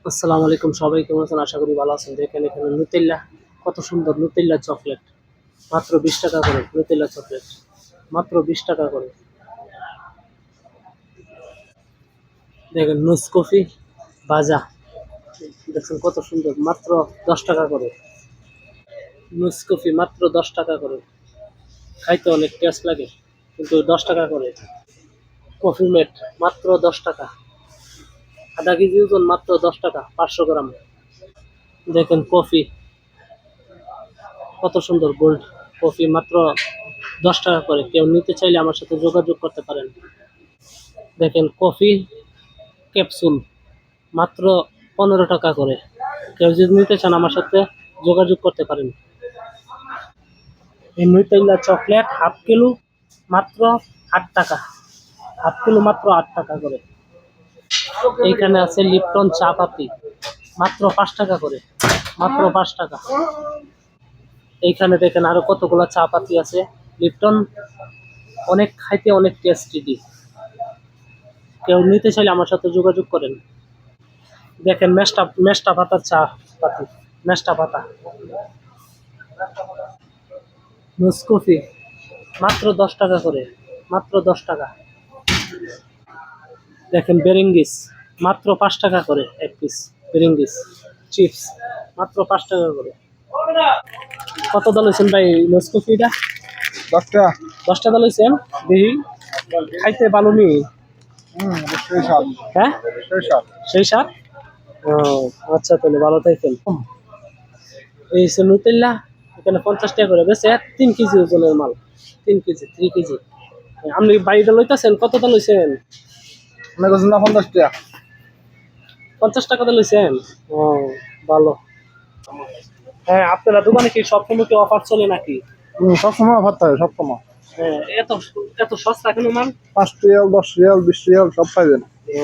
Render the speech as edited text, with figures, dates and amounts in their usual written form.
আসসালামু আলাইকুম, সবাই কেমন আছেন? আশা করি ভালো আছেন। দেখেন এখানে নুতেল্লা, কত সুন্দর নুতেল্লা চকলেট, মাত্র 20 টাকা করে। নুতেল্লা চকলেট মাত্র 20 টাকা করে। দেখেন নুস কফি ভাজা, দেখছেন কত সুন্দর, মাত্র 10 টাকা করে। নুস কফি মাত্র 10 টাকা করে। খাইতে অনেক টেস্ট লাগে, কিন্তু 10 টাকা করে। কফি মেট মাত্র 10 টাকা। আধা কেজি ওজন মাত্র 10 টাকা, 500 গ্রাম। দেখেন কফি কত সুন্দর, গোল্ড কফি মাত্র 10 টাকা করে। কেউ নিতে চাইলে আমার সাথে যোগাযোগ করতে পারেন। দেখেন কফি ক্যাপসুল মাত্র 15 টাকা করে। কেউ যদি নিতে চান আমার সাথে যোগাযোগ করতে পারেন। এই নুতেল্লা চকলেট হাফ কিলো মাত্র 8 টাকা। হাফ কিলো মাত্র 8 টাকা করে। এইখানে আছে লিপটন চা পাতি মাত্র 5 টাকা করে। মাত্র 5 টাকা। এইখানে দেখেন আরো কতগুলো চা পাতি আছে। লিপটন অনেক খাইতে অনেক টেস্টি। কেউ নিতে চাইলে আমার সাথে যোগাযোগ করেন। দেখেন মেষ্টা মেষ্টা পাতার চা পাতি, মেষ্টা পাতা। নেসকফি মাত্র 10 টাকা করে। মাত্র 10 টাকা। দেখেন বেরিঙ্গিস মাত্র 5 টাকা করে এক পিস। বেরিঙ্গিস চিপস মাত্র 5 টাকা করে। কত দল হয়েছেন ভাই নেসকফিটা? 10টা। 10টা দল হয়েছেন। দেখি খাইতে ভালো নি? অবশ্যই স্বাদ। হ্যাঁ, অবশ্যই স্বাদ। সেই স্বাদ। ও আচ্ছা, তাহলে ভালো থাকেন। এই হচ্ছে নুতেল্লা। এখানে 50 টাকা করে বেছে, 3 কেজি ওজনের মাল। 3 কেজি, 3 কেজি। আপনি বাড়িটা লইতেছেন, কতটা লইছেন? অনেক ওজন না, 50টা। 50 টাকাতে লইছেন। ও ভালো। হ্যাঁ, আপনারা দোকানে কি সবসময় কি অফার চলে নাকি? সবসময় অফার থাকে, সবসময়। হ্যাঁ, এত এত সস্তা কেন মাল? 5 রিয়াল, 10 রিয়াল, 20 রিয়াল সব পাইবেন। ও